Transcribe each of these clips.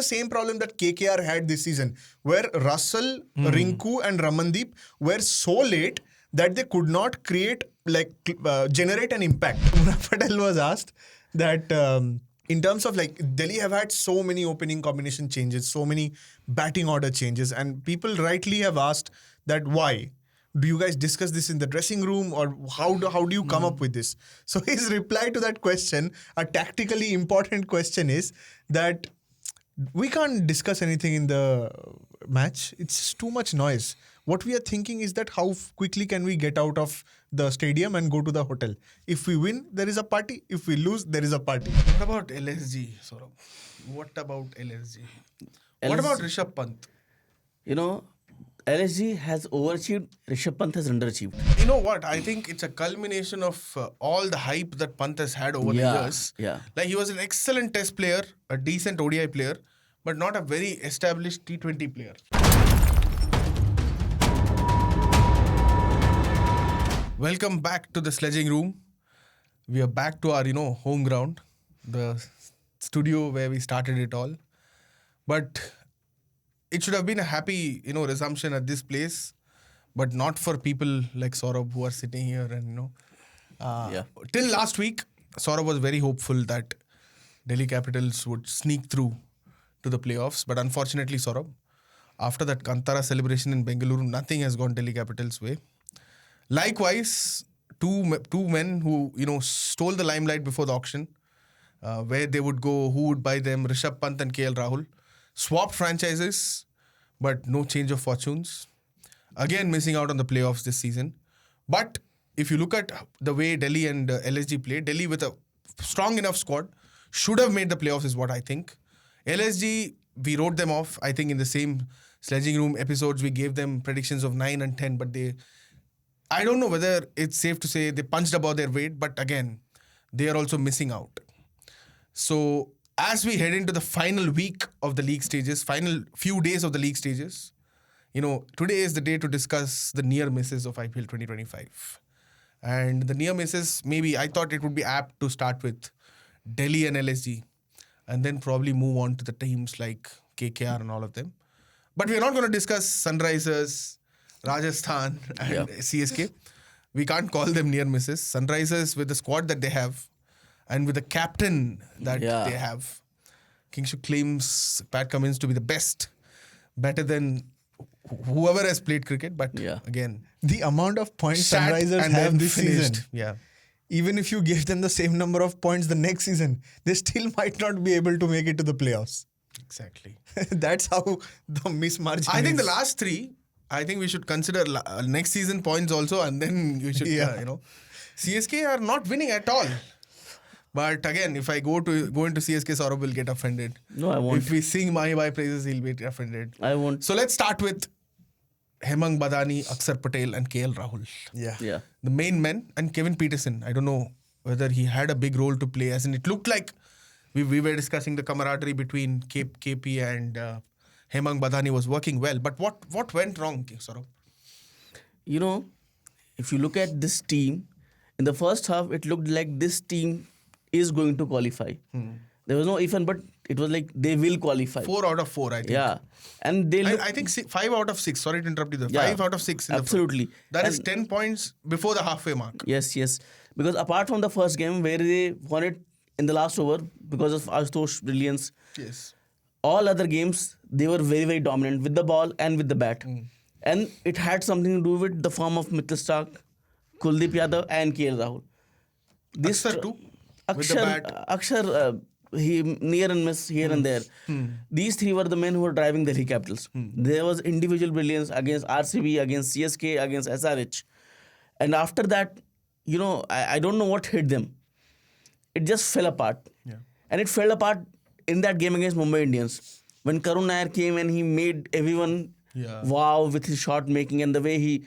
the same problem that KKR had this season, where Russell, Rinku and Ramandeep were so late that they could not generate an impact. Saurabh Patel was asked that in terms of Delhi have had so many opening combination changes, so many batting order changes, and people rightly have asked that why? Do you guys discuss this in the dressing room, or how do you come up with this? So his reply to that question, a tactically important question, is that we can't discuss anything in the match. It's just too much noise. What we are thinking is that how quickly can we get out of the stadium and go to the hotel. If we win, there is a party. If we lose, there is a party. What about LSG, Saurabh? What about LSG? What about Rishabh Pant? LSG has overachieved, Rishabh Pant has underachieved. You know what? I think it's a culmination of all the hype that Pant has had over the years. Yeah. Like, he was an excellent test player, a decent ODI player, but not a very established T20 player. Welcome back to the Sledging Room. We are back to our, home ground, the studio where we started it all. But it should have been a happy, resumption at this place, but not for people like Saurabh who are sitting here and, Till last week, Saurabh was very hopeful that Delhi Capitals would sneak through to the playoffs. But unfortunately, Saurabh, after that Kantara celebration in Bengaluru, nothing has gone Delhi Capitals' way. Likewise, two men who, stole the limelight before the auction, where they would go, who would buy them, Rishabh Pant and KL Rahul, swapped franchises, but no change of fortunes. Again, missing out on the playoffs this season. But if you look at the way Delhi and LSG played, Delhi with a strong enough squad should have made the playoffs is what I think. LSG, we wrote them off. I think in the same Sledging Room episodes, we gave them predictions of 9 and 10, but I don't know whether it's safe to say they punched above their weight, but again, they are also missing out. So as we head into the final week of the league stages, final few days of the league stages, today is the day to discuss the near misses of IPL 2025. And the near misses, maybe I thought it would be apt to start with Delhi and LSG and then probably move on to the teams like KKR and all of them. But we're not going to discuss Sunrisers, Rajasthan and CSK. We can't call them near misses. Sunrisers, with the squad that they have and with the captain that they have, Kingshuk claims Pat Cummins to be the best, better than whoever has played cricket. But again, the amount of points Sunrisers have this season, even if you give them the same number of points the next season, they still might not be able to make it to the playoffs. Exactly. That's how the miss margin I think is. the last three, I think we should consider next season points also, and then you should, CSK are not winning at all. But again, if I go into CSK, Saurabh will get offended. No, I won't. If we sing Mahi Bhai praises, he'll be offended. I won't. So let's start with Hemang Badani, Axar Patel and KL Rahul. Yeah. The main men, and Kevin Peterson. I don't know whether he had a big role to play, as in it looked like we were discussing the camaraderie between KP and Hemang Badani was working well. But what went wrong, Saurabh? If you look at this team, in the first half, it looked like this team is going to qualify. There was no if and but. It was like they will qualify. 4 out of 4, I think. Yeah. And I think 5 out of 6. Sorry to interrupt you there. 5 out of 6. Absolutely. That is 10 points before the halfway mark. Yes. Because apart from the first game where they won it in the last over because of Ashutosh's brilliance, all other games, they were very, very dominant with the ball and with the bat. And it had something to do with the form of Mitchell Stark, Kuldeep Yadav and KL Rahul. Axar too? With the bat? Akshar, he near and miss here and there. These three were the men who were driving Delhi Capitals. There was individual brilliance against RCB, against CSK, against SRH. And after that, I don't know what hit them. It just fell apart. Yeah. And it fell apart in that game against Mumbai Indians. When Karun Nair came and he made everyone wow with his shot making and the way he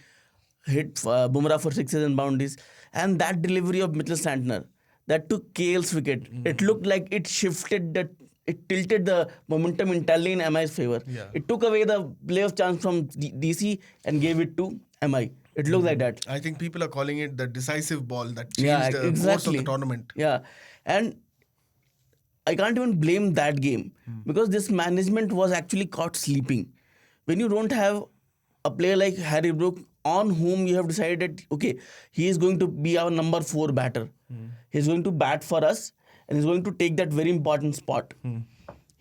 hit Bumrah for sixes and boundaries. And that delivery of Mitchell Santner that took KL's wicket. It looked like it shifted it tilted the momentum entirely in MI's favor. Yeah. It took away the playoff chance from DC and gave it to MI. It looked like that. I think people are calling it the decisive ball that changed the course of the tournament. Yeah. And I can't even blame that game because this management was actually caught sleeping. When you don't have a player like Harry Brook on whom you have decided, okay, he is going to be our number 4 batter. He's going to bat for us and he's going to take that very important spot.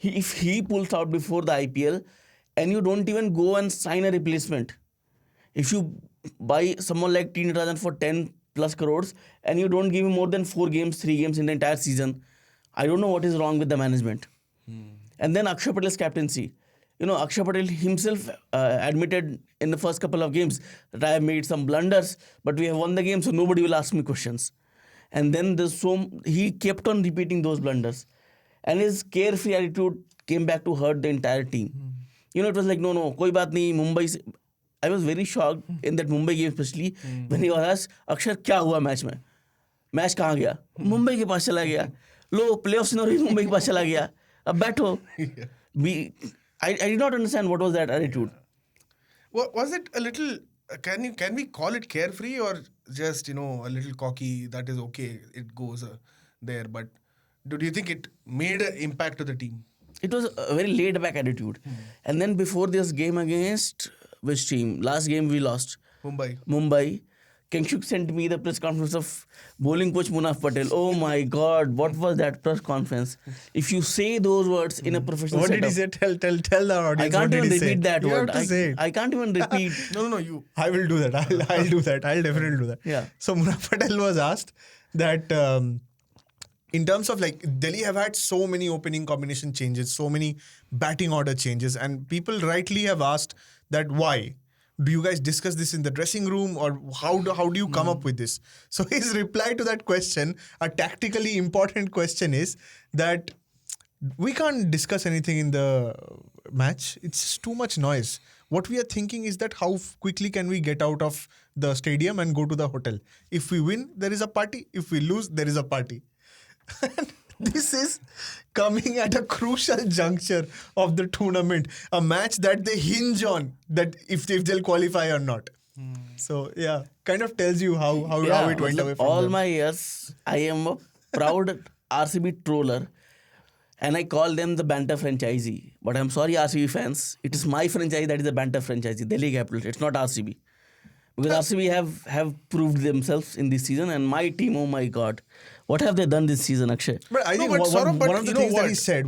If he pulls out before the IPL and you don't even go and sign a replacement, if you buy someone like T. Natarajan for 10 plus crores and you don't give him more than 4 games, 3 games in the entire season, I don't know what is wrong with the management. And then Axar Patel's captaincy. You know, Akshay Patel himself admitted in the first couple of games that I have made some blunders, but we have won the game, so nobody will ask me questions. And then he kept on repeating those blunders. And his carefree attitude came back to hurt the entire team. You know, it was like, no, koi baat nahi, Mumbai se. I was very shocked in that Mumbai game especially when he was asked, Akshar, kya hua match mein? Match kahan gaya? Mumbai ke paas chala gaya. Lo, playoffs in Mumbai ke paas chala gaya. Ab baitho. I did not understand what was that attitude. Was it a little? Can we call it carefree or just a little cocky? That is okay. It goes there. But do you think it made an impact to the team? It was a very laid back attitude. And then before this game against which team? Last game we lost. Mumbai. Kingshuk sent me the press conference of bowling coach Munaf Patel. Oh my God, what was that press conference? If you say those words in a professional what setup, did he say? Tell the audience. I can't even repeat that you word. Have to say it. I can't even repeat. No, you. I will do that. I'll do that. I'll definitely do that. Yeah. So Munaf Patel was asked that in terms of like Delhi have had so many opening combination changes, so many batting order changes, and people rightly have asked that why. Do you guys discuss this in the dressing room, or how do you come up with this? So his reply to that question, a tactically important question, is that we can't discuss anything in the match. It's just too much noise. What we are thinking is that how quickly can we get out of the stadium and go to the hotel? If we win, there is a party. If we lose, there is a party. This is coming at a crucial juncture of the tournament, a match that they hinge on, that if they'll qualify or not. So yeah, kind of tells you how it went away from all them. my years, I am a proud RCB troller, and I call them the banter franchisee. But I'm sorry, RCB fans, it is my franchise that is the banter franchisee, Delhi Capitals. It's not RCB. Because RCB have proved themselves in this season, and my team, oh my God, what have they done this season, Akshay? But I think one of the things that he said,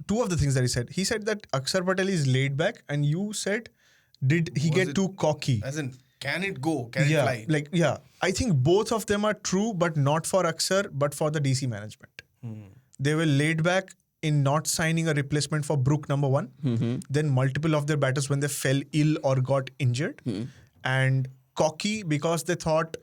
two of the things that he said that Axar Patel is laid back, and you said, did he get too cocky? As in, can it go? Can it fly? I think both of them are true, but not for Axar, but for the DC management. They were laid back in not signing a replacement for Brook number 1. Then multiple of their batters when they fell ill or got injured, and cocky because they thought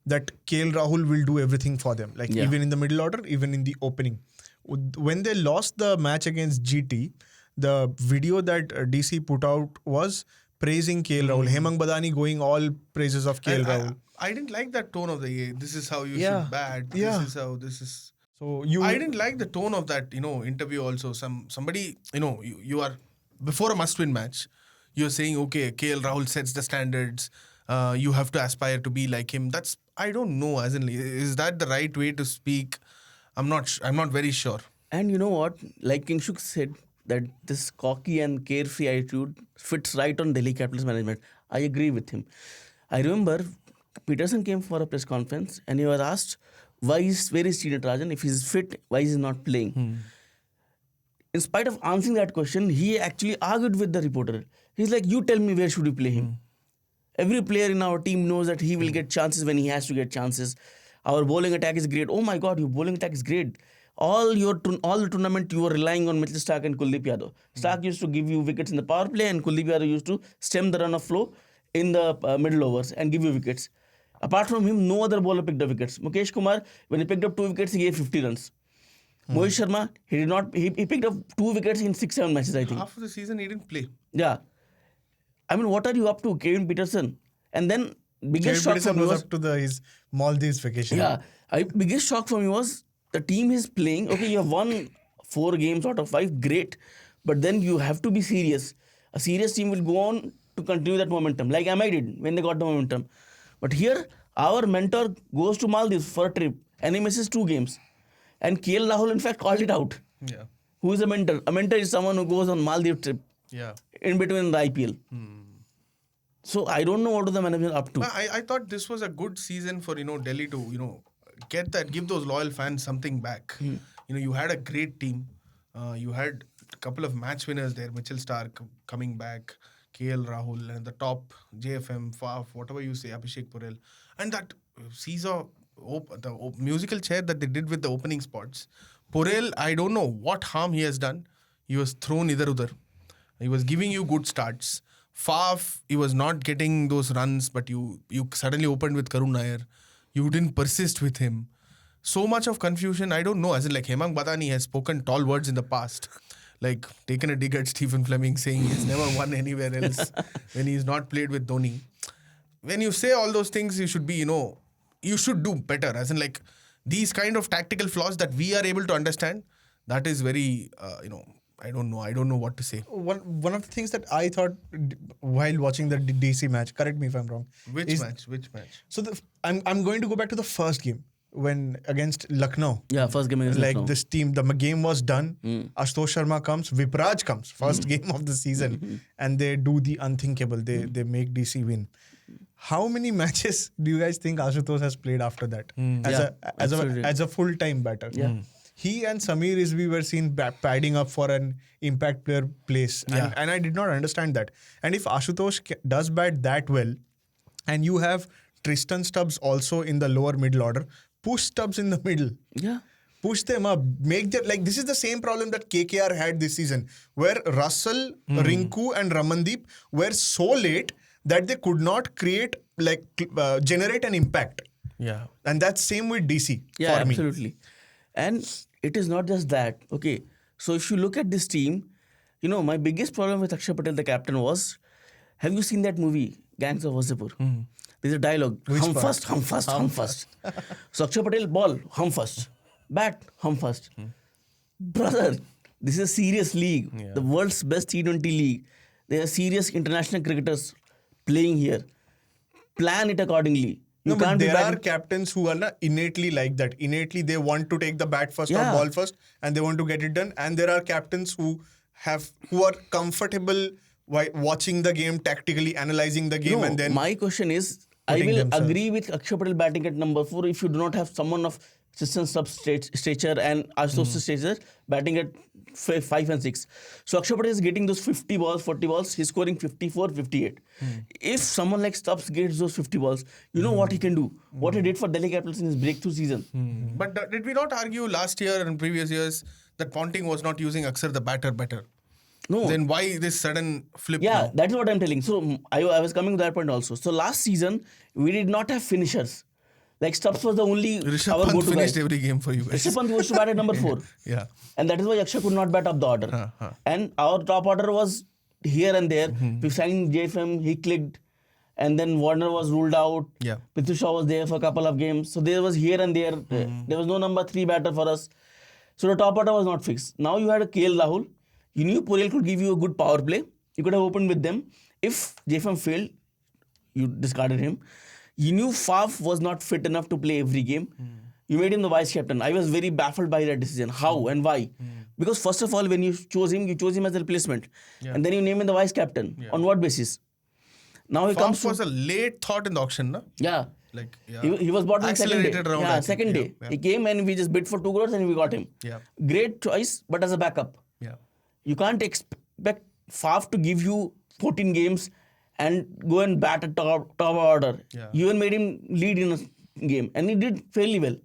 that KL Rahul will do everything for them, even in the middle order, even in the opening. When they lost the match against GT, the video that DC put out was praising KL Rahul. Hemang Badani going all praises of KL Rahul. I didn't like that tone of the this is how you should bat. This is how this is. So I didn't like the tone of that interview also. Somebody you are before a must-win match. You're saying okay, KL Rahul sets the standards. You have to aspire to be like him. That's I don't know. As in, is that the right way to speak? I'm not very sure. And you know what? Like Kingshuk said, that this cocky and carefree attitude fits right on Delhi Capitals management. I agree with him. I remember Peterson came for a press conference and he was asked, where is T. Natarajan? If he's fit, why is he not playing? In spite of answering that question, he actually argued with the reporter. He's like, you tell me where should we play him? Every player in our team knows that he will get chances when he has to get chances. Our bowling attack is great. Oh my God, your bowling attack is great. All the tournament you were relying on Mitchell Starc and Kuldeep Yadav. Starc used to give you wickets in the power play and Kuldeep Yadav used to stem the run of flow in the middle overs and give you wickets. Apart from him, no other bowler picked up wickets. Mukesh Kumar, when he picked up 2 wickets, he gave 50 runs. Mohit Sharma, he did not. He picked up 2 wickets in 6-7 matches, I think. Half of the season he didn't play. Yeah. I mean, what are you up to, Kevin Peterson? And then biggest Kevin shock for Peterson me was was up to his Maldives vacation. Yeah, biggest shock for me was the team is playing. Okay, you have won 4 games out of 5, great, but then you have to be serious. A serious team will go on to continue that momentum, like MI did when they got the momentum. But here, our mentor goes to Maldives for a trip and he misses 2 games. And KL Rahul, in fact, called it out. Yeah. Who is a mentor? A mentor is someone who goes on Maldives trip Yeah. in between the IPL. So I don't know what is the management up to. But I thought this was a good season for Delhi to give those loyal fans something back. You had a great team. You had a couple of match winners there. Mitchell Stark coming back, KL Rahul, and the top JFM, Faf, whatever you say, Abhishek Purel, and that Caesar the musical chair that they did with the opening spots. Purel, I don't know what harm he has done. He was thrown idhar-udhar. He was giving you good starts. Faf, he was not getting those runs, but you suddenly opened with Karun Nair. You didn't persist with him. So much of confusion, I don't know. As in, like, Hemang Badani has spoken tall words in the past. Like, taken a dig at Stephen Fleming, saying he's never won anywhere else when he's not played with Dhoni. When you say all those things, you should be, you should do better. As in, like, these kind of tactical flaws that we are able to understand, that is very, I don't know what to say. One of the things that I thought while watching the DC match, correct me if I'm wrong. Which match? So I'm going to go back to the first game when against Lucknow. Yeah, first game against Like Lucknow. this team, the game was done. Ashutosh Sharma comes, Vipraj comes, first game of the season, and they do the unthinkable. They make DC win. How many matches do you guys think Ashutosh has played after that as a full-time batter? Yeah. He and Samir Rizvi were seen padding up for an impact player place. And I did not understand that. And if Ashutosh does bat that well, and you have Tristan Stubbs also in the lower middle order, push Stubbs in the middle. Yeah. Push them up. Make them, like, this is the same problem that KKR had this season, where Russell, Rinku and Ramandeep were so late that they could not generate an impact. Yeah. And that's same with DC Yeah, for me. absolutely. And it is not just that. Okay, so if you look at this team, my biggest problem with Axar Patel, the captain, was, have you seen that movie, Gangs of Wasseypur? There's a dialogue, hum first. So Axar Patel, ball, hum first. Bat, hum first. Brother, this is a serious league. Yeah. The world's best T20 league. There are serious international cricketers playing here. Plan it accordingly. No, but be there are batting- captains who are innately like that. Innately, they want to take the bat first or Yeah. ball first, and they want to get it done. And there are captains who are comfortable watching the game, tactically analyzing the game, No, and then my question is, I putting will themselves. agree with Akshay Patel batting at number 4 if you do not have someone of Tristan Stubbs' stature and Ashutosh's stature batting at 5 and 6. So Akshay Patel is getting those 50 balls, 40 balls. He's scoring 54, 58. If someone like Stubbs gets those 50 balls, you know what he can do. What he did for Delhi Capitals in his breakthrough season. But did we not argue last year and previous years that Ponting was not using Axar the batter better? No. Then why this sudden flip Yeah, now? that's what I'm telling. So I was coming to that point also. So last season, we did not have finishers. Like Stubbs was the only Rishabh our Pant go-to guy. finished every game for you guys. Rishabh Pant was to bat at number 4. Yeah. And that is why Akshay could not bat up the order. And our top order was here and there. We signed JFM, he clicked. And then Warner was ruled out. Yeah. Pithu Shaw was there for a couple of games. So there was here and there. There was no number 3 batter for us. So the top order was not fixed. Now you had a KL Rahul. You knew Purel could give you a good power play. You could have opened with them. If JFM failed, you discarded him. You knew Faf was not fit enough to play every game. You made him the vice captain. I was very baffled by that decision. How and why? Because first of all, when you chose him as a replacement. And then you name him the vice captain. Yeah. On what basis? Now he comes Faf to... was a late thought in the auction, no? Yeah. Like, yeah. He was bought on second day. Accelerated round, I Yeah, think. second day. Yeah. He came and we just bid for 2 crores and we got him. Yeah. Great choice, but as a backup. Yeah. You can't expect Faf to give you 14 games and go and bat at top order. Yeah. You even made him lead in a game. And he did fairly well.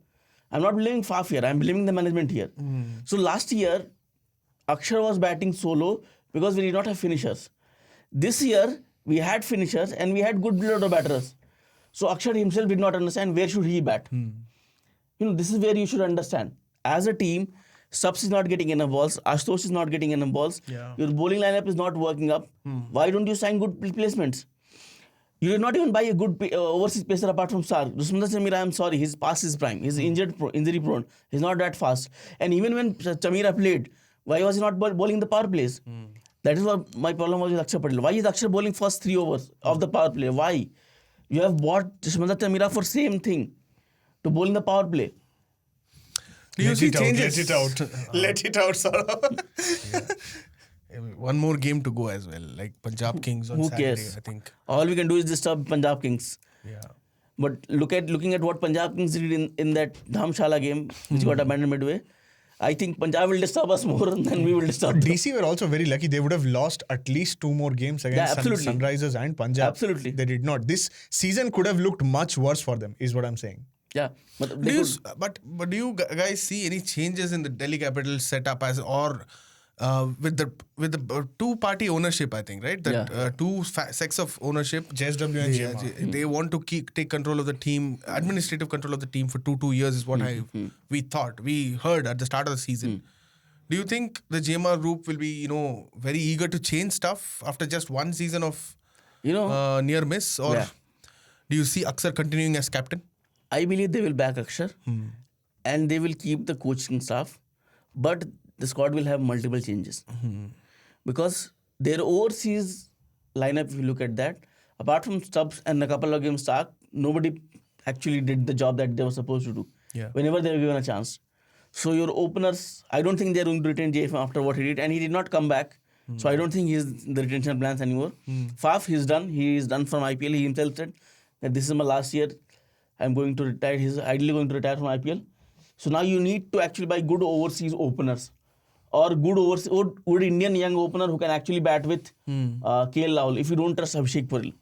I'm not blaming Faf here. I'm blaming the management here. So last year, Akshar was batting solo because we did not have finishers. This year, we had finishers and we had good middle order batters. So Akshar himself did not understand where should he bat. This is where you should understand. As a team, Stubbs is not getting enough balls. Ashutosh is not getting enough balls. Yeah. Your bowling lineup is not working up. Why don't you sign good replacements? You did not even buy a good overseas pacer apart from Stark. Rusmandar Chamira, I'm sorry, he's past his prime. He's injury prone. He's not that fast. And even when Chamira played, why was he not bowling the power plays? That is what my problem was with Axar Patel. Why is Axar bowling first 3 overs of the power play? Why? You have bought Rusmandar Chamira for same thing, to bowl in the power play. Do you see changes? Let it out. Let it out, Saurabh. One more game to go as well, like Punjab Kings on Who Saturday, cares? I think. All we can do is disturb Punjab Kings. Yeah. But looking at what Punjab Kings did in that Dhamshala game, which got abandoned midway, I think Punjab will disturb us more than we will disturb them. DC were also very lucky. They would have lost at least 2 more games against absolutely. Sunrisers and Punjab. Absolutely. They did not. This season could have looked much worse for them, is what I'm saying. Yeah. But Do you guys see any changes in the Delhi Capital setup with the two-party ownership? I think, right? That two sects of ownership. JSW and JMR. They want to take control of the team, administrative control of the team for two years is what we heard at the start of the season. Do you think the JMR group will be very eager to change stuff after just one season of near miss, or do you see Axar continuing as captain? I believe they will back Akshar and they will keep the coaching staff, but the squad will have multiple changes because their overseas lineup, if you look at that, apart from Stubbs and a couple of games Stark, nobody actually did the job that they were supposed to do whenever they were given a chance. So your openers, I don't think they're going to retain JFM after what he did, and he did not come back. So I don't think he's the retention plans anymore. Faf, he's done. He is done from IPL. He himself said that this is my last year. I'm going to retire. He's ideally going to retire from IPL. So now you need to actually buy good overseas openers or good Indian young opener who can actually bat with KL Rahul. If you don't trust Abhishek Puril,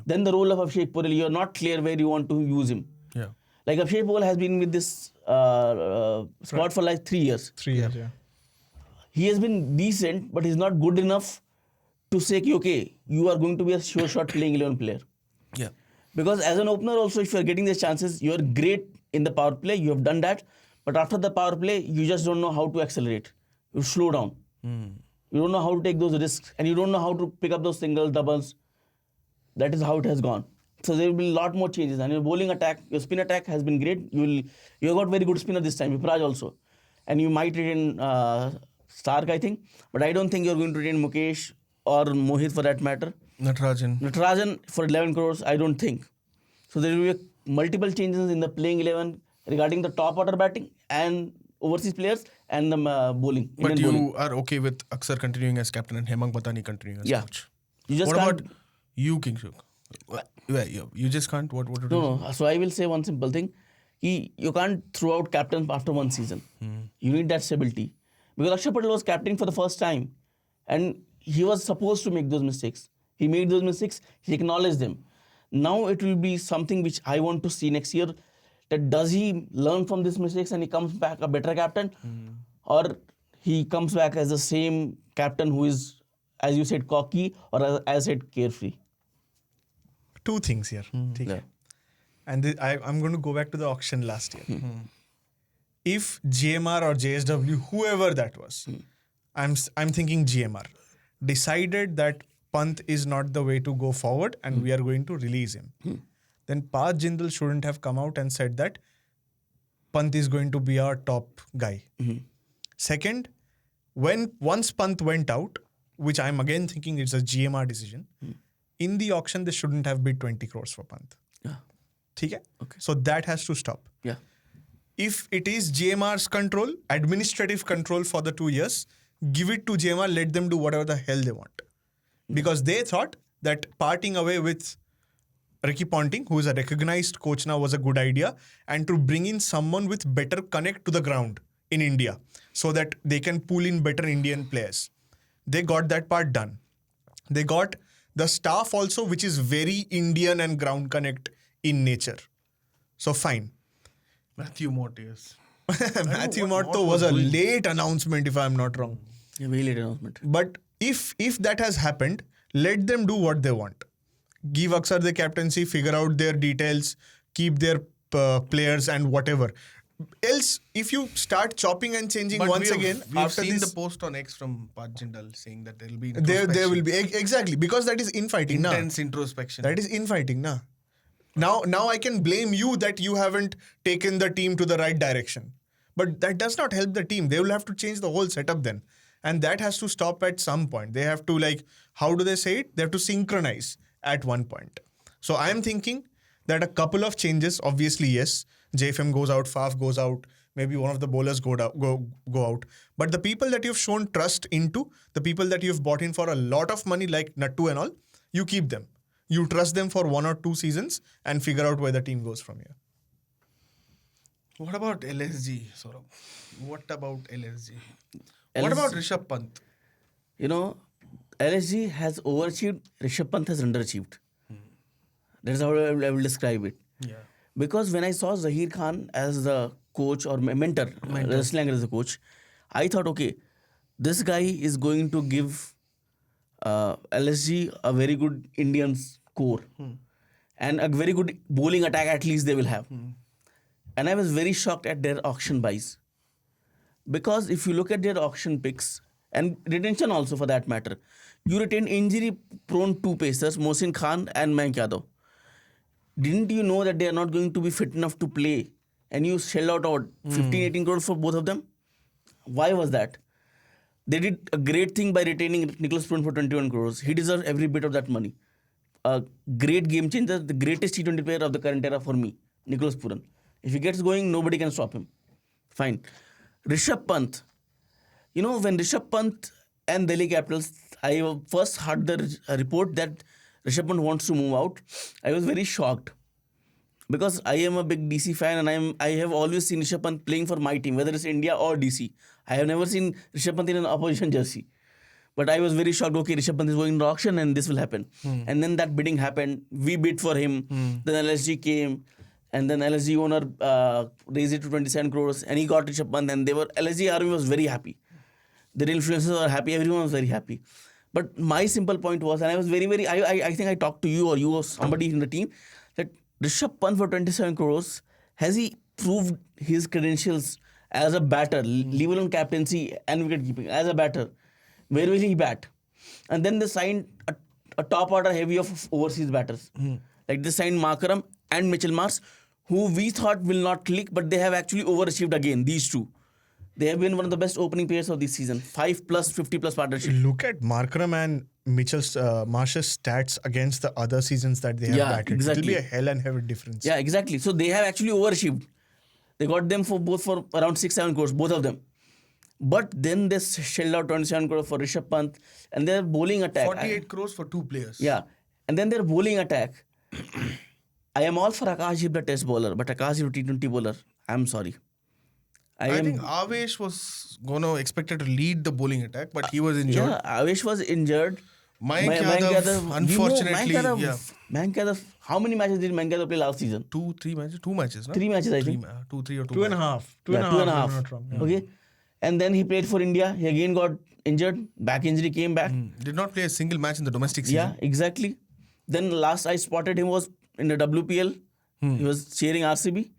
then the role of Abhishek Puril, you're not clear where you want to use him. Yeah. Like Abhishek Puril has been with this squad for like 3 years. 3 years, yeah. He has been decent, but he's not good enough to say, okay, you are going to be a sure shot playing 11 player. Yeah. Because as an opener also, if you are getting these chances, you are great in the power play. You have done that. But after the power play, you just don't know how to accelerate. You slow down. You don't know how to take those risks. And you don't know how to pick up those singles, doubles. That is how it has gone. So there will be a lot more changes. And your bowling attack, your spin attack has been great. You have got very good spinner this time, Vipraj also. And you might retain Stark, I think. But I don't think you're going to retain Mukesh or Mohit for that matter. Natarajan for 11 crores, I don't think. So there will be multiple changes in the playing 11 regarding the top order batting and overseas players and the bowling. But Indian you bowling. are okay with Axar continuing as captain and Hemang Patani continuing as coach? You just what can't. about you, Kingshuk? You just can't. What to do? No. So I will say one simple thing. You can't throw out captains after one season. You need that stability. Because Axar Patel was captain for the first time and he was supposed to make those mistakes. He made those mistakes. He acknowledged them. Now it will be something which I want to see next year. That does he learn from these mistakes and he comes back a better captain, or he comes back as the same captain who is, as you said, cocky, or as I said, carefree. 2 things here. Yeah. And I'm going to go back to the auction last year. If GMR or JSW, whoever that was, I'm thinking GMR, decided that Pant is not the way to go forward and we are going to release him, then Parth Jindal shouldn't have come out and said that Pant is going to be our top guy. Second, once Pant went out, which I'm again thinking it's a GMR decision, in the auction they shouldn't have bid 20 crores for Pant. Okay? So that has to stop. Yeah. If it is GMR's control, administrative control for the 2 years, give it to GMR, let them do whatever the hell they want. Because they thought that parting away with Ricky Ponting, who is a recognized coach now, was a good idea, and to bring in someone with better connect to the ground in India so that they can pull in better Indian players. They got that part done. They got the staff also, which is very Indian and ground connect in nature. So fine. Matthew Mott, yes. Matthew Mott was a late announcement, if I'm not wrong. Yeah, very late announcement. But if that has happened, let them do what they want. Give Axar the captaincy, figure out their details, keep their players and whatever. Else, if you start chopping and changing But once we again, have after seen this, the post on X from Parth Jindal saying that there will be there will be exactly, because that is infighting. intense introspection. That is infighting. Now I can blame you that you haven't taken the team to the right direction. But that does not help the team. They will have to change the whole setup then. And that has to stop at some point. They have to, how do they say it? They have to synchronize at one point. So I am thinking that a couple of changes, obviously yes, JFM goes out, Faf goes out, maybe one of the bowlers go out. But the people that you've shown trust into, the people that you've bought in for a lot of money, like Nattu and all, you keep them. You trust them for 1 or 2 seasons and figure out where the team goes from here. What about LSG, Saurabh? What about LSG? What about Rishabh Pant? You know, LSG has overachieved, Rishabh Pant has underachieved. That's how I will describe it. Yeah. Because when I saw Zahir Khan as the coach or mentor, wrestling as a coach, I thought, okay, this guy is going to give LSG a very good Indian core and a very good bowling attack at least they will have. And I was very shocked at their auction buys. Because if you look at their auction picks, and retention also for that matter, you retain injury-prone 2 pacers, Mohsin Khan and Mayank Yadav. Didn't you know that they are not going to be fit enough to play? And you shelled out 15-18 crores for both of them? Why was that? They did a great thing by retaining Nicholas Puran for 21 crores. He deserves every bit of that money. A great game changer, the greatest T20 player of the current era for me, Nicholas Puran. If he gets going, nobody can stop him. Fine. Rishabh Pant. You know, when Rishabh Pant and Delhi Capitals, I first heard the report that Rishabh Pant wants to move out. I was very shocked. Because I am a big DC fan and I have always seen Rishabh Pant playing for my team, whether it's India or DC. I have never seen Rishabh Pant in an opposition jersey. But I was very shocked, okay, Rishabh Pant is going to auction and this will happen. And then that bidding happened. We bid for him. Then LSG came. And then LSG owner raised it to 27 crores and he got Rishabh Pant and LSG army was very happy. Their influencers were happy. Everyone was very happy. But my simple point was, and I was I think I talked to you or somebody in the team, that Rishabh Pant for 27 crores, has he proved his credentials as a batter, leave alone captaincy and wicket keeping, as a batter? Where will he bat? And then they signed a top order heavy of overseas batters. Like they signed Markram and Mitchell Marsh, who we thought will not click, but they have actually overachieved again, these two. They have been one of the best opening players of this season. 5+, 50+ partnership. Look at Markram and Mitchell's Marsh's stats against the other seasons that they have batted. Exactly. It will be a hell and heaven difference. Yeah, exactly. So they have actually overachieved. They got them for around 6-7 crores, both of them. But then they shelled out 27 crores for Rishabh Pant and their bowling attack. 48 crores for 2 players. Yeah. And then their bowling attack. I am all for Akashdeep, the test bowler, but Akashdeep, T20 bowler, I'm sorry. I think Avesh was expected to lead the bowling attack, but he was injured. Yeah, Avesh was injured. Mayank Yadav, unfortunately, Mayank Yadav, how many matches did Mayank Yadav play last season? 2 matches? 2 matches, no? 3 matches, I think. 2, 3 or 2. 2.5. 2.5. Okay. And then he played for India. He again got injured. Back injury came back. Did not play a single match in the domestic season. Yeah, exactly. Then last I spotted him was in the WPL. He was cheering RCB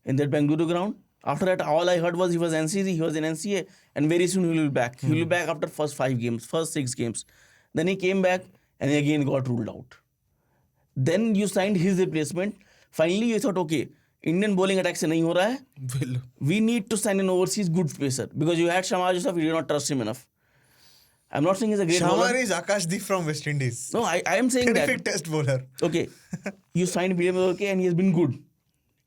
in that Bengaluru ground. After that, all I heard was he was NCC, he was in NCA, and very soon he will be back. He will be back after first 6 games. Then he came back and he again got ruled out. Then you signed his replacement. Finally, you thought, okay, Indian bowling attack se nahi ho raha hai. We need to sign an overseas good pacer because you had Shamar Yusuf, you did not trust him enough. I'm not saying he's a great bowler. Shamar is Akashdeep from West Indies. No, I am saying Terrific test bowler. Okay, you signed William Orke and he has been good.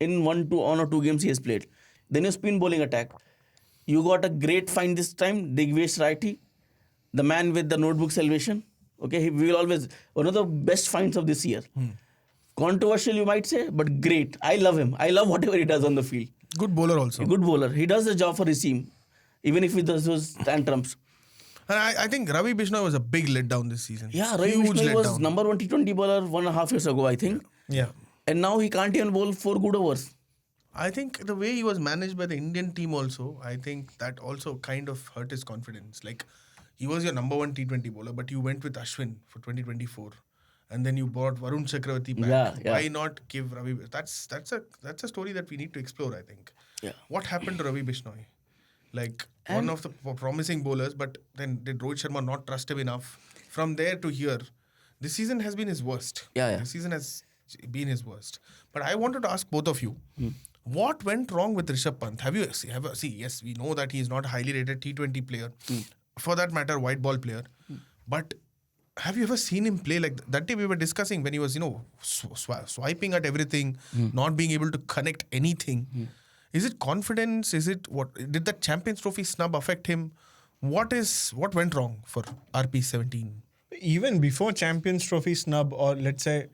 In 1 or 2 games he has played. Then your spin bowling attack. You got a great find this time, Digvesh Rathi, the man with the notebook salvation. Okay, he will always, one of the best finds of this year. Controversial, you might say, but great. I love him. I love whatever he does on the field. Good bowler also. Good bowler. He does the job for his team, even if he does those tantrums. And I think Ravi Bishnoi was a big letdown this season. Yeah, Ravi Bishnoi was number 1 T20 bowler 1.5 years ago, I think. Yeah. And now he can't even bowl 4 good overs. I think the way he was managed by the Indian team also, I think that also kind of hurt his confidence. Like, he was your number 1 T20 bowler, but you went with Ashwin for 2024. And then you brought Varun Chakravarti back. Yeah. Why not give Ravi? That's a story that we need to explore, I think. Yeah. What happened to Ravi Bishnoi? Like, one of the promising bowlers, but then did Rohit Sharma not trust him enough? From there to here, this season has been his worst. Yeah. This season has been his worst. But I wanted to ask both of you, what went wrong with Rishabh Pant? Yes, we know that he is not a highly rated T20 player. For that matter, white ball player. But have you ever seen him play like that day we were discussing when he was, swiping at everything, not being able to connect anything. Is it confidence? Is it what? Did that Champions Trophy snub affect him? What went wrong for RP17? Even before Champions Trophy snub, or let's say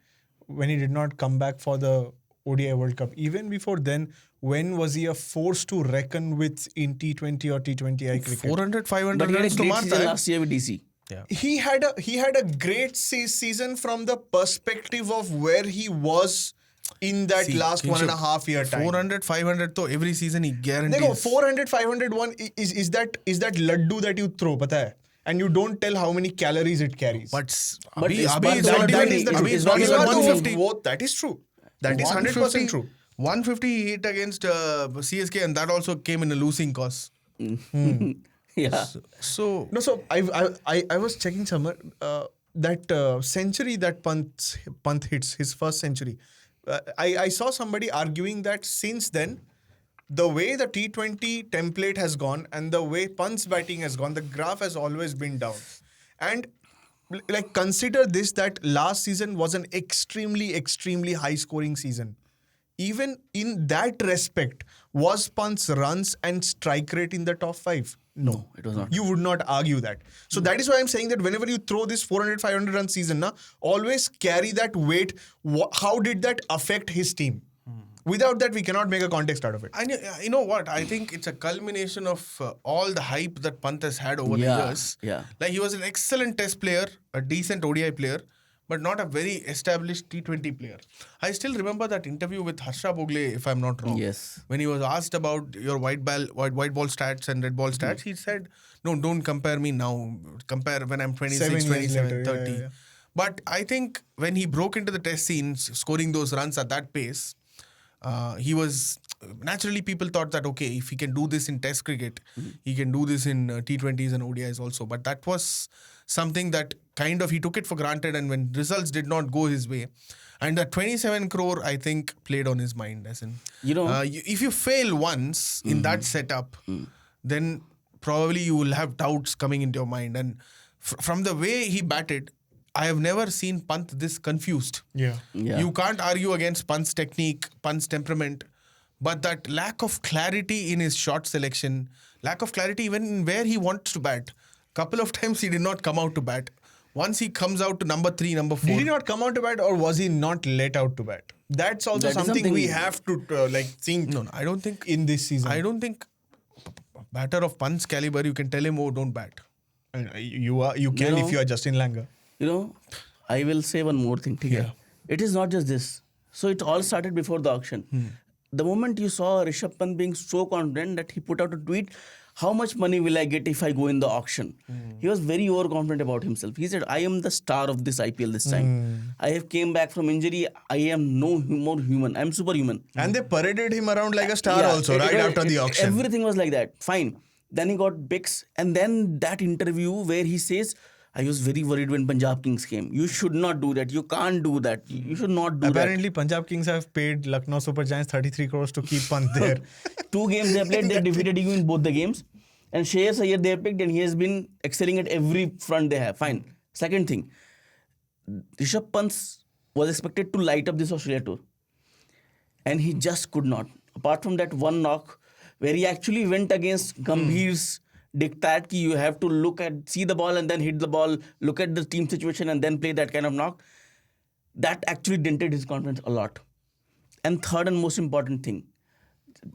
when he did not come back for the ODI World Cup, even before then, when was he a force to reckon with in T20 or T20I cricket? 400, 500 But he had a runs to great Martha. season last year with DC. Yeah. He had a great season from the perspective of where he was in that last 1.5 year time. 400, 500 to every season he guarantees. देखो 400, 500 one is that laddu that you throw, पता है? And you don't tell how many calories it carries. But it's Abhi is not not even- even, it's Abhi is not not even even 150. 150. That is true. That is 100% true. 150 he hit against CSK, and that also came in a losing cause. Yeah. So No, so I was checking somewhere that century that Pant hits, his first century. I saw somebody arguing that since then, the way the T20 template has gone and the way Pant's batting has gone, the graph has always been down. And like consider this, that last season was an extremely high scoring season. Even in that respect, was Pant's runs and strike rate in the top 5? No, it was not. You would not argue that. So that is why I'm saying that whenever you throw this 400, 500 run season, always carry that weight. How did that affect his team? Without that, we cannot make a context out of it. and you know what? I think it's a culmination of all the hype that Pant has had over the years. Yeah. Like he was an excellent test player, a decent ODI player, but not a very established T20 player. I still remember that interview with Harsha Bogle, if I'm not wrong. Yes. When he was asked about your white ball stats and red ball stats, he said, no, don't compare me now. Compare when I'm 26, 7 years 27, later, 30. yeah. But I think when he broke into the test scenes, scoring those runs at that pace, he was naturally, people thought that okay, if he can do this in test cricket, he can do this in T20s and ODIs also. But that was something that kind of he took it for granted, and when results did not go his way, and the 27 crore I think played on his mind. As in, if you fail once in that setup, then probably you will have doubts coming into your mind. And from the way he batted, I have never seen Pant this confused. Yeah. You can't argue against Pant's technique, Pant's temperament, but that lack of clarity in his shot selection, lack of clarity even in where he wants to bat. Couple of times he did not come out to bat. Once he comes out to number 3, number 4. Did he not come out to bat, or was he not let out to bat? That's also something we have to think. No, I don't think in this season. I don't think batter of Pant's caliber, you can tell him, oh, don't bat. You can if you are Justin Langer. I will say one more thing. Yeah. It is not just this. So it all started before the auction. The moment you saw Rishabh Pant being so confident that he put out a tweet, how much money will I get if I go in the auction? He was very overconfident about himself. He said, I am the star of this IPL this time. I have came back from injury. I am no more human. I am superhuman. And they paraded him around like a star after the auction. Everything was like that. Fine. Then he got Bix. And then that interview where he says, I was very worried when Punjab Kings came. You should not do that. You can't do that. You should not do Apparently, Punjab Kings have paid Lucknow Super Giants 33 crores to keep Pant there. 2 games they played, they defeated you in both the games. And Shreyas Iyer they have picked, and he has been excelling at every front they have. Fine. Second thing, Rishabh Pant was expected to light up this Australia tour. And he just could not. Apart from that one knock, where he actually went against Gambhir's diktat ki you have to see the ball and then hit the ball, look at the team situation and then play that kind of knock. That actually dented his confidence a lot. And third and most important thing,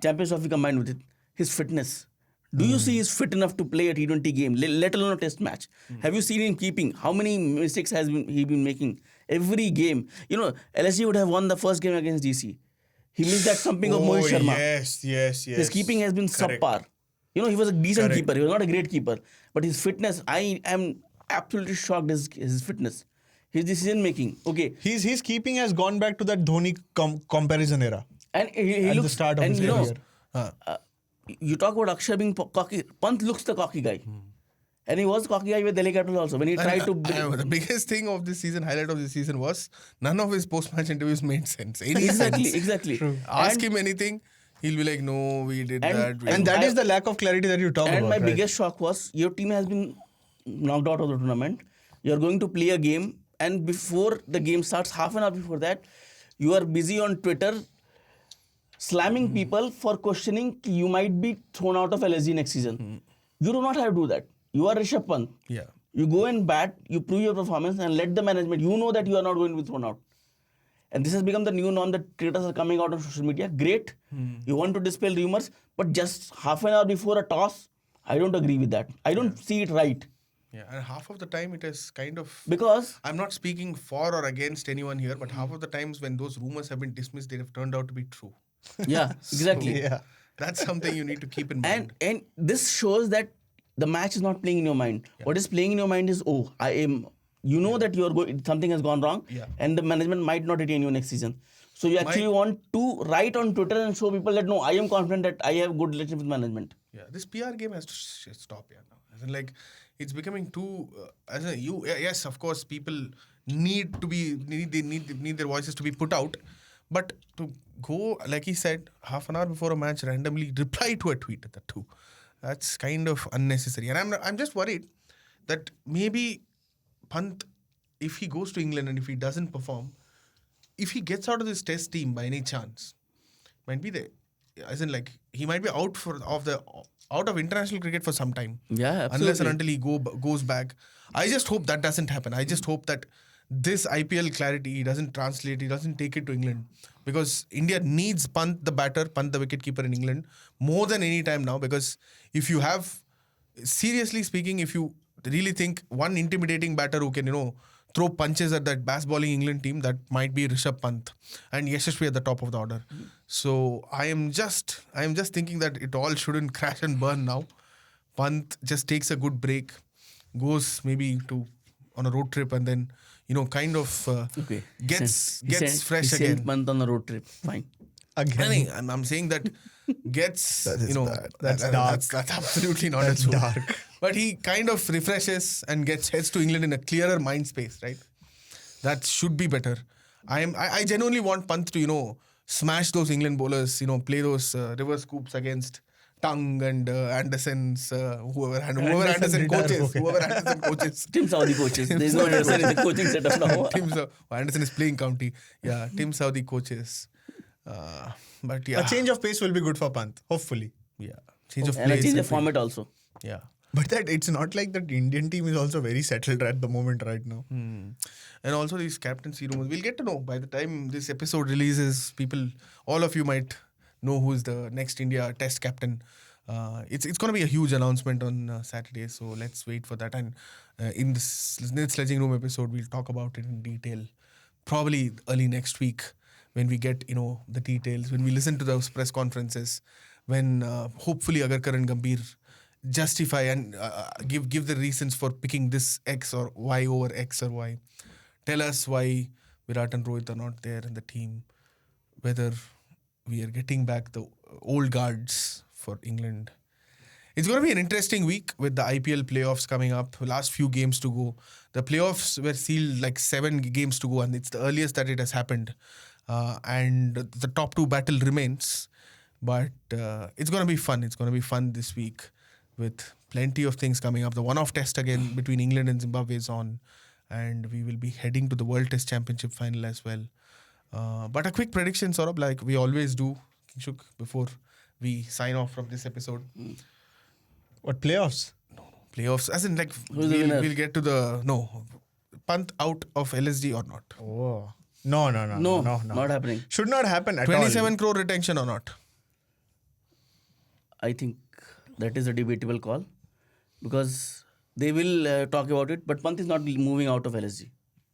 Champions Trophy combined with it, his fitness. Do you see he's fit enough to play a T20 game, let alone a test match? Have you seen him keeping? How many mistakes has he been making? Every game. LSG would have won the first game against DC. He missed that something of Mohit Sharma. Yes. His keeping has been Correct. subpar. He was a decent Correct. keeper. He was not a great keeper. But his fitness, I am absolutely shocked at his fitness. His decision making. Okay. His keeping has gone back to that Dhoni comparison era. And he At looks, the start of and his career. You talk about Akshay being cocky. Pant looks the cocky guy. And he was cocky guy with Delhi Capitals also. When he tried to... The biggest thing of this season, highlight of this season was none of his post-match interviews made sense. Exactly. True. Ask him anything, he'll be like, no, we did that. And that is the lack of clarity that you talk about. And my right? biggest shock was your team has been knocked out of the tournament. You're going to play a game, and before the game starts, half an hour before that, you are busy on Twitter slamming people for questioning कि you might be thrown out of LSG next season. You do not have to do that. You are Rishabh Pant. Yeah. You go and bat, you prove your performance and let the management, you know that you are not going to be thrown out. And this has become the new norm that cricketers are coming out on social media. Great. You want to dispel rumors, but just half an hour before a toss, I don't agree with that. I don't see it right. Yeah, and half of the time it is kind of... Because I'm not speaking for or against anyone here, but half of the times when those rumors have been dismissed, they have turned out to be true. yeah, exactly. Yeah. That's something you need to keep in mind. And this shows that the match is not playing in your mind. What is playing in your mind is, oh, I am. You know that you are something has gone wrong, and the management might not retain you next season. So you actually want to write on Twitter and show people that no, I am confident that I have good relationship with management. Yeah, this PR game has to stop here now. As in, like, it's becoming too. Yes, of course, people need their voices to be put out, but to go, like he said, half an hour before a match, randomly reply to a tweet at that too. That's kind of unnecessary, and I'm just worried that maybe Pant, if he goes to England and if he doesn't perform, if he gets out of this test team by any chance, might be as in, like, he might be out of international cricket for some time. Yeah, absolutely. Unless and until he goes back. I just hope that doesn't happen. I just hope that this IPL clarity he doesn't translate, he doesn't take it to England, because India needs Pant the batter, Pant the wicketkeeper in England more than any time now. Because if you have, seriously speaking, if you really think one intimidating batter who can, throw punches at that bass-balling England team, that might be Rishabh Pant and Yashasvi at the top of the order. So I am just thinking that it all shouldn't crash and burn now. Pant just takes a good break, goes maybe on a road trip, and then kind of gets fresh again. Sent Pant on a road trip. Fine. Again. I'm saying that gets That is bad. That's dark. That's absolutely not That's true. dark. But he kind of refreshes and heads to England in a clearer mind space, right? That should be better. I genuinely want Pant to smash those England bowlers, play those reverse scoops against Tung and Anderson's whoever Anderson coaches. Tim Saudi coaches. There's no Anderson in the coaching setup now. Anderson is playing county. Yeah, Tim Saudi coaches. But yeah, A change of pace will be good for Pant, hopefully. yeah, change of And a pace. change of format also. Yeah. But that it's not like that Indian team is also very settled at the moment right now. And also these captaincy rumors. We'll get to know by the time this episode releases. All of you might know who's the next India Test captain. It's going to be a huge announcement on Saturday. So let's wait for that. And in this Sledging Room episode, we'll talk about it in detail. Probably early next week when we get the details. When we listen to those press conferences. When hopefully Agarkar and Gambhir justify and give the reasons for picking this X or Y over X or Y. Tell us why Virat and Rohit are not there in the team. Whether we are getting back the old guards for England. It's going to be an interesting week with the IPL playoffs coming up. Last few games to go. The playoffs were sealed like 7 games to go, and it's the earliest that it has happened. And the top 2 battle remains. But it's going to be fun. It's going to be fun this week with plenty of things coming up. The one-off test again between England and Zimbabwe is on. And we will be heading to the World Test Championship final as well. But a quick prediction, Saurabh, like we always do, Kingshuk, before we sign off from this episode. What, playoffs? No, playoffs. As in, like, winner? we'll get to the... Pant out of LSG or not. Oh. No. Not happening. Should not happen at all. 27 crore retention or not? I think that is a debatable call because they will talk about it, but Pant is not moving out of LSG.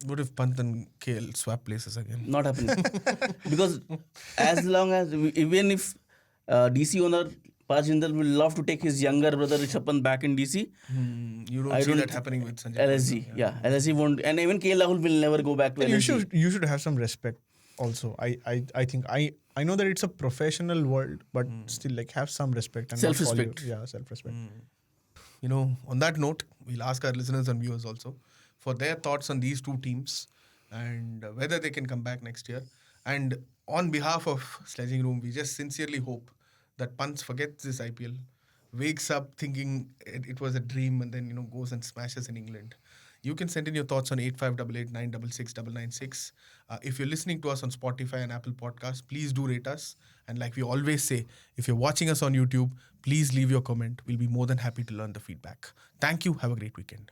What if Pant and KL swap places again? Not happening. Because as long as, even if DC owner Pajindal will love to take his younger brother Rishabh Pant back in DC, You don't see that happening with Sanjay. LSG, yeah. LSG won't, and even KL Rahul will never go back to LSG. You should have some respect also. I think I know that it's a professional world, but still, like, have some respect and not Self-respect. follow- Yeah, self-respect. On that note, we'll ask our listeners and viewers also for their thoughts on these 2 teams and whether they can come back next year. And on behalf of Sledging Room, we just sincerely hope that Pant forgets this IPL, wakes up thinking it was a dream, and then goes and smashes in England. You can send in your thoughts on 8588 If you're listening to us on Spotify and Apple Podcasts, please do rate us. And like we always say, if you're watching us on YouTube, please leave your comment. We'll be more than happy to learn the feedback. Thank you. Have a great weekend.